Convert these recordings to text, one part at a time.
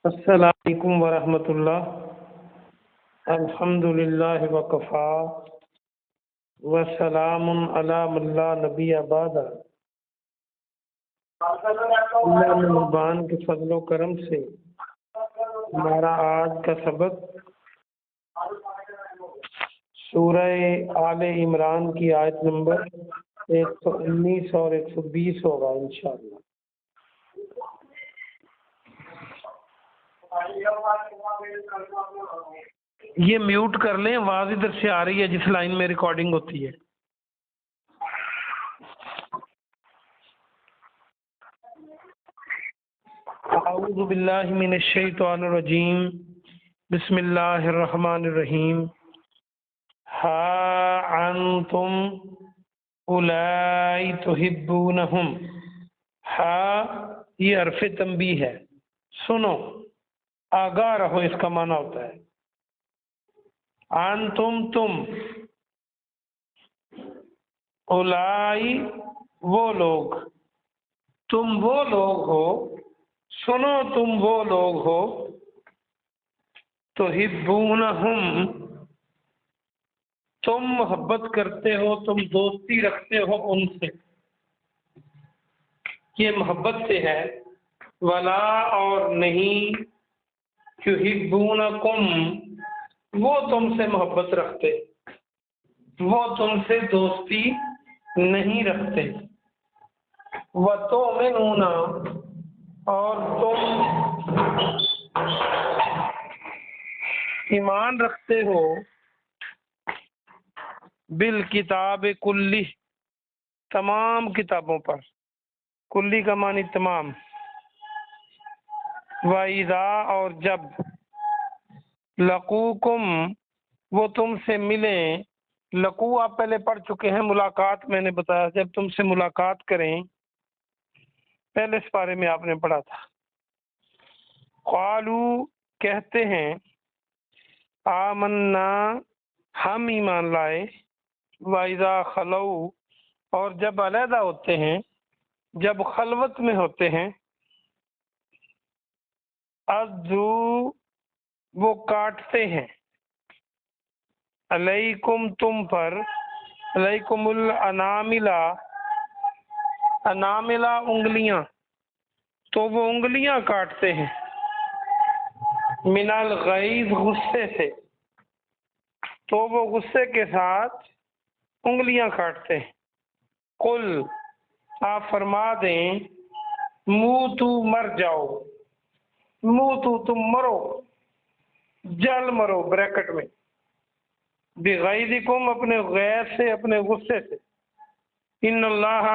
السلام علیکم ورحمۃ اللہ۔ الحمدللہ وکفا وسلام علی من لا نبی بعد۔ اللہ مہربان کے فضل و کرم سے ہمارا آج کا سبق سورہ آل عمران کی آیت نمبر 119 اور 120 ہوگا انشاءاللہ۔ یہ میوٹ کر لیں، آواز ادھر سے آ رہی ہے جس لائن میں ریکارڈنگ ہوتی ہے۔ اعوذ باللہ من الشیطان الرجیم، بسم اللہ الرحمن الرحیم۔ ہا انتم اولائی تحبونہم، ہا یہ حرف تنبیہ ہے، سنو، آگاہ رہو، اس کا معنی ہوتا ہے انتم تم، اولائی وہ لوگ، تم وہ لوگ ہو، سنو تم وہ لوگ ہو، تحبونہم تم محبت کرتے ہو، تم دوستی رکھتے ہو ان سے، یہ محبت سے ہے، ولا اور نہیں، یحبونکم وہ تم سے محبت رکھتے، وہ تم سے دوستی نہیں رکھتے، وتؤمنون اور تم ایمان رکھتے ہو، بالکتاب کلی تمام کتابوں پر، کلی کا معنی تمام، وَإِذَا اور جب، لقوکم وہ تم سے ملیں، لقو آپ پہلے پڑھ چکے ہیں، ملاقات میں نے بتایا جب تم سے ملاقات کریں، پہلے اس بارے میں آپ نے پڑھا تھا۔ قالو کہتے ہیں، آمنا ہم ایمان لائے، وَإِذَا خَلَوْا اور جب علیحدہ ہوتے ہیں، جب خلوت میں ہوتے ہیں، عَضُّ وہ کاٹتے ہیں، علیکم تم پر، علیکم الاناملہ اناملہ انگلیاں، تو وہ انگلیاں کاٹتے ہیں، من الغیظ غصے سے، تو وہ غصے کے ساتھ انگلیاں کاٹتے ہیں۔ قل آپ فرما دیں، موتو مر جاؤ، موتو تم مرو، جل مرو بریکٹ میں، بغیظکم اپنے غیظ سے، اپنے غصے سے، ان اللہ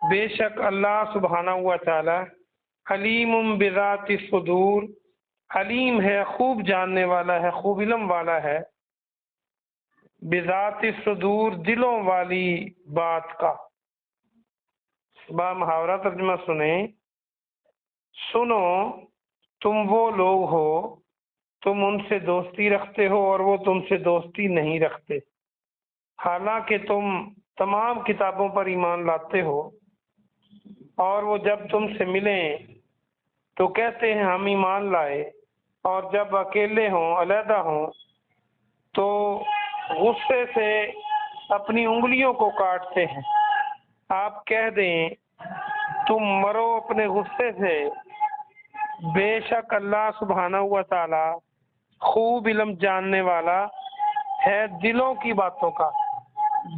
بے شک اللہ سبحانہ و تعالی، حلیم بذات الصدور حلیم ہے، خوب جاننے والا ہے، خوب علم والا ہے، بذات الصدور دلوں والی بات کا۔ با محاورہ ترجمہ سنیں، سنو تم وہ لوگ ہو، تم ان سے دوستی رکھتے ہو اور وہ تم سے دوستی نہیں رکھتے، حالانکہ تم تمام کتابوں پر ایمان لاتے ہو، اور وہ جب تم سے ملیں تو کہتے ہیں ہم ایمان لائے، اور جب اکیلے ہوں، علیحدہ ہوں، تو غصے سے اپنی انگلیوں کو کاٹتے ہیں۔ آپ کہہ دیں تم مرو اپنے غصے سے، بے شک اللہ سبحانہ و تعالی خوب علم جاننے والا ہے دلوں کی باتوں کا،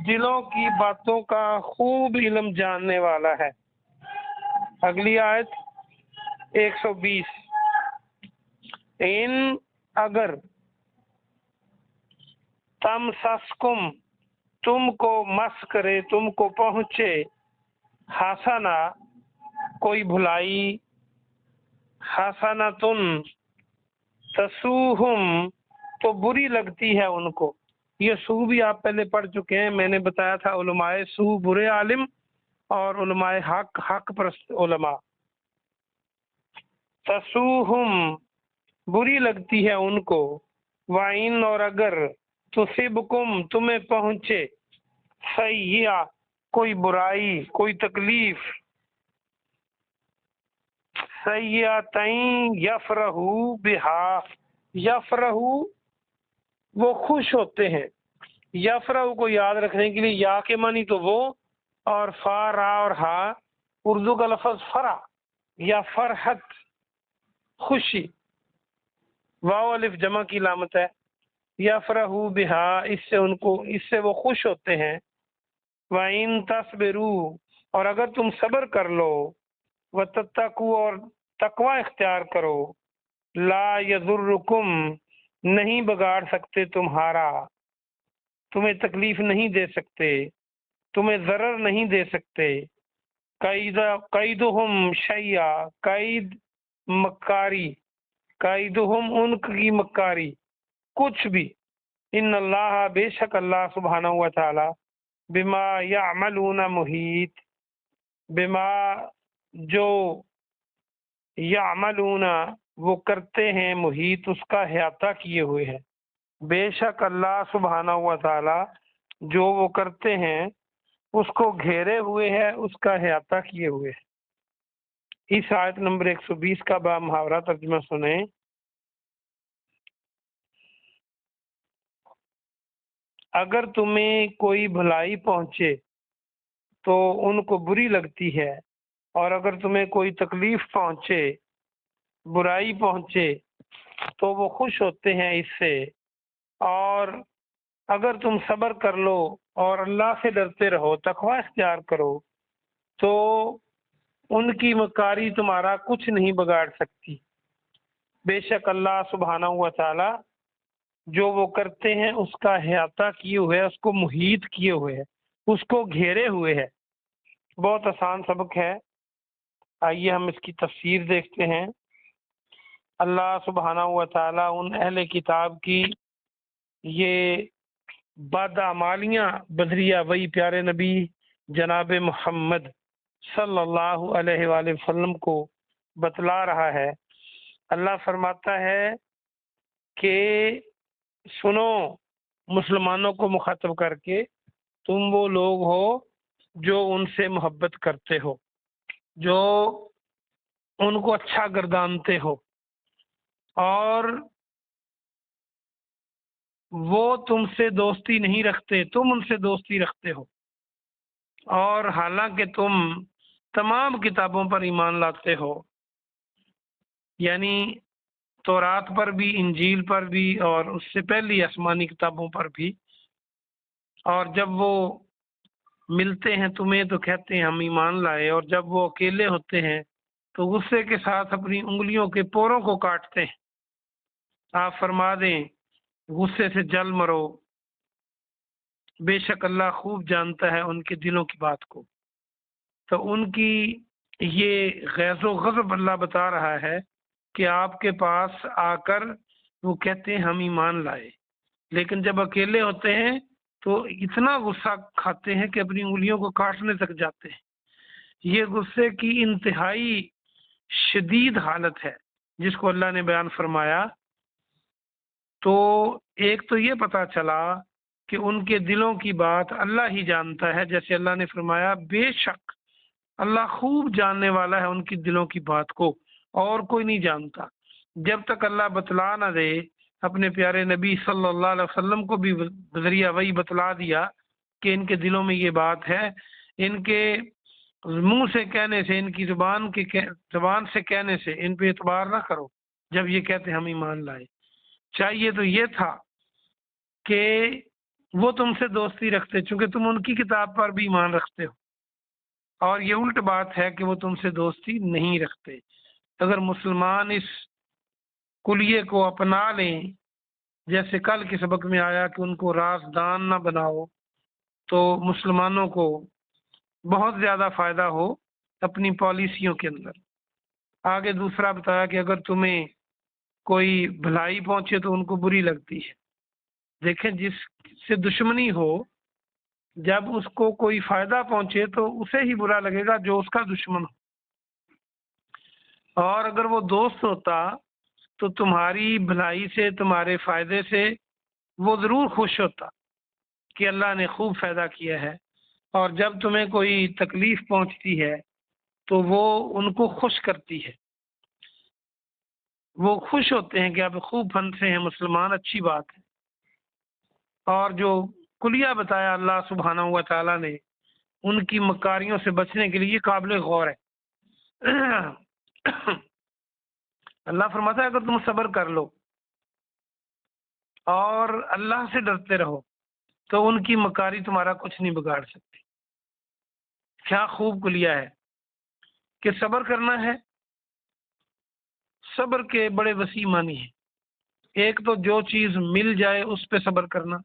دلوں کی باتوں کا خوب علم جاننے والا ہے۔ اگلی آیت 120، ان اگر تم سسکم تم کو مس کرے، تم کو پہنچے، حسنا کوئی بھلائی، حسنتن تسوہم تو بری لگتی ہے ان کو۔ یہ سو بھی آپ پہلے پڑھ چکے ہیں، میں نے بتایا تھا علماء سو برے عالم اور علماء حق حق پرست علماء۔ تسوہم بری لگتی ہے ان کو، وَإِنْ اور اگر تصبکم تمہیں پہنچے، کوئی برائی، کوئی تکلیف، سیئتین یفرحو بہا، یفرحو وہ خوش ہوتے ہیں، یفرحو کو یاد رکھنے کے لیے یا کے معنی تو وہ، اور فا را اور ہا اردو کا لفظ فرح یا فرحت خوشی، واو الف جمع کی علامت ہے، یفرحو بہا اس سے وہ خوش ہوتے ہیں، وَإِن تَصْبِرُوا اور اگر تم صبر کر لو، وَتَتَّقُوا اور تقوی اختیار کرو، لا يَضُرُّكُمْ نہیں بگاڑ سکتے تمہارا، تمہیں تکلیف نہیں دے سکتے، تمہیں ضرر نہیں دے سکتے، قیدہم شیئا قید مکاری، قیدہم ان کی مکاری کچھ بھی، ان اللہ بے شک اللہ سبحانہ و تعالی بما یعملون محیط، بما جو یعملون وہ کرتے ہیں، محیط اس کا احاطہ کیے ہوئے ہے، بے شک اللہ سبحانہ و تعالی جو وہ کرتے ہیں اس کو گھیرے ہوئے ہے، اس کا احاطہ کیے ہوئے ہے۔ اس آیت نمبر 120 کا با محاورہ ترجمہ سنیں۔ اگر تمہیں کوئی بھلائی پہنچے تو ان کو بری لگتی ہے، اور اگر تمہیں کوئی تکلیف پہنچے، برائی پہنچے تو وہ خوش ہوتے ہیں اس سے، اور اگر تم صبر کر لو اور اللہ سے ڈرتے رہو، تقوی اختیار کرو، تو ان کی مکاری تمہارا کچھ نہیں بگاڑ سکتی، بے شک اللہ سبحانہ و تعالی جو وہ کرتے ہیں اس کا احاطہ کیے ہوئے ہے، اس کو محیط کیے ہوئے ہے، اس کو گھیرے ہوئے ہے۔ بہت آسان سبق ہے، آئیے ہم اس کی تفسیر دیکھتے ہیں۔ اللہ سبحانہ و تعالی ان اہل کتاب کی یہ بدعمالیاں بدریہ وہی پیارے نبی جناب محمد صلی اللہ علیہ وآلہ وسلم کو بتلا رہا ہے۔ اللہ فرماتا ہے کہ سنو، مسلمانوں کو مخاطب کر کے، تم وہ لوگ ہو جو ان سے محبت کرتے ہو، جو ان کو اچھا گردانتے ہو، اور وہ تم سے دوستی نہیں رکھتے، تم ان سے دوستی رکھتے ہو، اور حالانکہ تم تمام کتابوں پر ایمان لاتے ہو، یعنی تورات پر بھی، انجیل پر بھی، اور اس سے پہلی آسمانی کتابوں پر بھی، اور جب وہ ملتے ہیں تمہیں تو کہتے ہیں ہم ایمان لائے، اور جب وہ اکیلے ہوتے ہیں تو غصے کے ساتھ اپنی انگلیوں کے پوروں کو کاٹتے ہیں۔ آپ فرما دیں غصے سے جل مرو، بے شک اللہ خوب جانتا ہے ان کے دلوں کی بات کو۔ تو ان کی یہ غیظ و غضب اللہ بتا رہا ہے کہ آپ کے پاس آ کر وہ کہتے ہیں ہم ایمان لائے، لیکن جب اکیلے ہوتے ہیں تو اتنا غصہ کھاتے ہیں کہ اپنی انگلیوں کو کاٹنے تک جاتے ہیں۔ یہ غصے کی انتہائی شدید حالت ہے جس کو اللہ نے بیان فرمایا۔ تو ایک تو یہ پتہ چلا کہ ان کے دلوں کی بات اللہ ہی جانتا ہے، جیسے اللہ نے فرمایا بے شک اللہ خوب جاننے والا ہے ان کی دلوں کی بات کو، اور کوئی نہیں جانتا۔ جب تک اللہ بتلا نہ دے، اپنے پیارے نبی صلی اللہ علیہ وسلم کو بھی بذریعہ وہی بتلا دیا کہ ان کے دلوں میں یہ بات ہے، ان کے منہ سے کہنے سے، ان کی زبان سے کہنے سے ان پہ اعتبار نہ کرو جب یہ کہتے ہم ایمان لائے۔ چاہیے تو یہ تھا کہ وہ تم سے دوستی رکھتے، چونکہ تم ان کی کتاب پر بھی ایمان رکھتے ہو، اور یہ الٹ بات ہے کہ وہ تم سے دوستی نہیں رکھتے۔ اگر مسلمان اس کلیے کو اپنا لیں، جیسے کل کے سبق میں آیا کہ ان کو رازدان نہ بناؤ، تو مسلمانوں کو بہت زیادہ فائدہ ہو اپنی پالیسیوں کے اندر۔ آگے دوسرا بتایا کہ اگر تمہیں کوئی بھلائی پہنچے تو ان کو بری لگتی ہے۔ دیکھیں، جس سے دشمنی ہو، جب اس کو کوئی فائدہ پہنچے تو اسے ہی برا لگے گا جو اس کا دشمن ہو، اور اگر وہ دوست ہوتا تو تمہاری بھلائی سے، تمہارے فائدے سے وہ ضرور خوش ہوتا کہ اللہ نے خوب فائدہ کیا ہے، اور جب تمہیں کوئی تکلیف پہنچتی ہے تو وہ ان کو خوش کرتی ہے۔ وہ خوش ہوتے ہیں کہ آپ خوب پھنسے ہیں مسلمان، اچھی بات ہے۔ اور جو کلیہ بتایا اللہ سبحانہ و تعالیٰ نے ان کی مکاریوں سے بچنے کے لیے، یہ قابل غور ہے۔ اللہ فرماتا ہے اگر تم صبر کر لو اور اللہ سے ڈرتے رہو تو ان کی مکاری تمہارا کچھ نہیں بگاڑ سکتی۔ کیا خوب کلیہ ہے کہ صبر کرنا ہے۔ صبر کے بڑے وسیع معنی ہیں۔ ایک تو جو چیز مل جائے اس پہ صبر کرنا،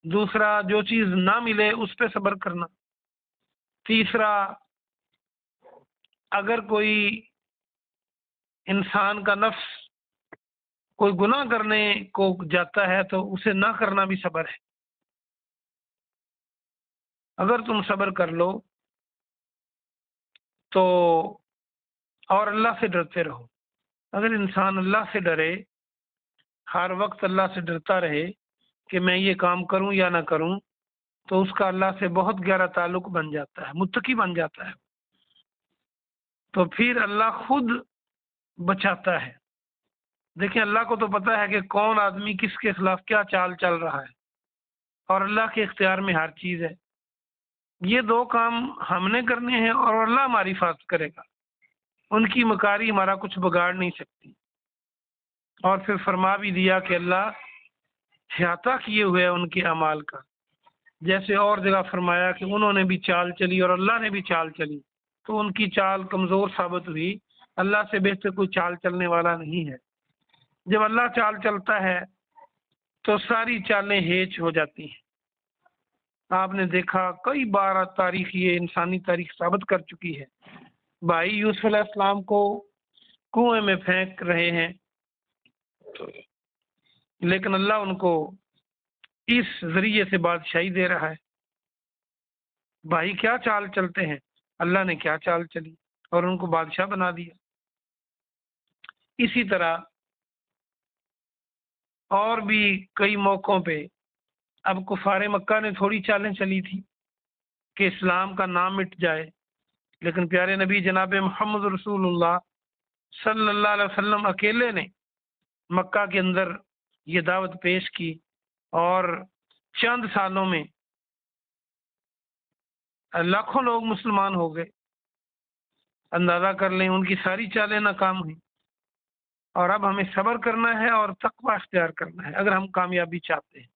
دوسرا جو چیز نہ ملے اس پہ صبر کرنا، تیسرا اگر کوئی انسان کا نفس کوئی گناہ کرنے کو جاتا ہے تو اسے نہ کرنا بھی صبر ہے۔ اگر تم صبر کر لو تو اور اللہ سے ڈرتے رہو۔ اگر انسان اللہ سے ڈرے، ہر وقت اللہ سے ڈرتا رہے کہ میں یہ کام کروں یا نہ کروں، تو اس کا اللہ سے بہت گہرا تعلق بن جاتا ہے، متقی بن جاتا ہے۔ تو پھر اللہ خود بچاتا ہے۔ دیکھیں اللہ کو تو پتہ ہے کہ کون آدمی کس کے خلاف کیا چال چل رہا ہے، اور اللہ کے اختیار میں ہر چیز ہے۔ یہ دو کام ہم نے کرنے ہیں اور اللہ ہماری حفاظت کرے گا۔ ان کی مکاری ہمارا کچھ بگاڑ نہیں سکتی۔ اور پھر فرما بھی دیا کہ اللہ احاطہ کیے ہوئے ہے ان کے اعمال کا۔ جیسے اور جگہ فرمایا کہ انہوں نے بھی چال چلی اور اللہ نے بھی چال چلی، تو ان کی چال کمزور ثابت ہوئی۔ اللہ سے بہتر کوئی چال چلنے والا نہیں ہے۔ جب اللہ چال چلتا ہے تو ساری چالیں ہیچ ہو جاتی ہیں۔ آپ نے دیکھا کئی بار تاریخ، یہ انسانی تاریخ ثابت کر چکی ہے، بھائی یوسف علیہ السلام کو کنویں میں پھینک رہے ہیں، لیکن اللہ ان کو اس ذریعے سے بادشاہی دے رہا ہے۔ بھائی کیا چال چلتے ہیں، اللہ نے کیا چال چلی اور ان کو بادشاہ بنا دیا۔ اسی طرح اور بھی کئی موقعوں پہ اب کفار مکہ نے تھوڑی چالیں چلی تھی کہ اسلام کا نام مٹ جائے، لیکن پیارے نبی جناب محمد رسول اللہ صلی اللہ علیہ وسلم اکیلے نے مکہ کے اندر یہ دعوت پیش کی، اور چند سالوں میں لاکھوں لوگ مسلمان ہو گئے۔ اندازہ کر لیں ان کی ساری چالیں ناکام ہوئیں۔ اور اب ہمیں صبر کرنا ہے اور تقوی اختیار کرنا ہے اگر ہم کامیابی چاہتے ہیں۔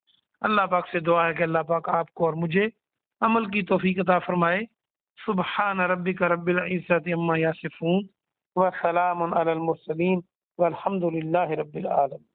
اللہ پاک سے دعا ہے کہ اللہ پاک آپ کو اور مجھے عمل کی توفیق عطا فرمائے۔ سبحان ربک رب العزت عما یصفون وسلام علی المرسلین والحمد للہ رب العالمین۔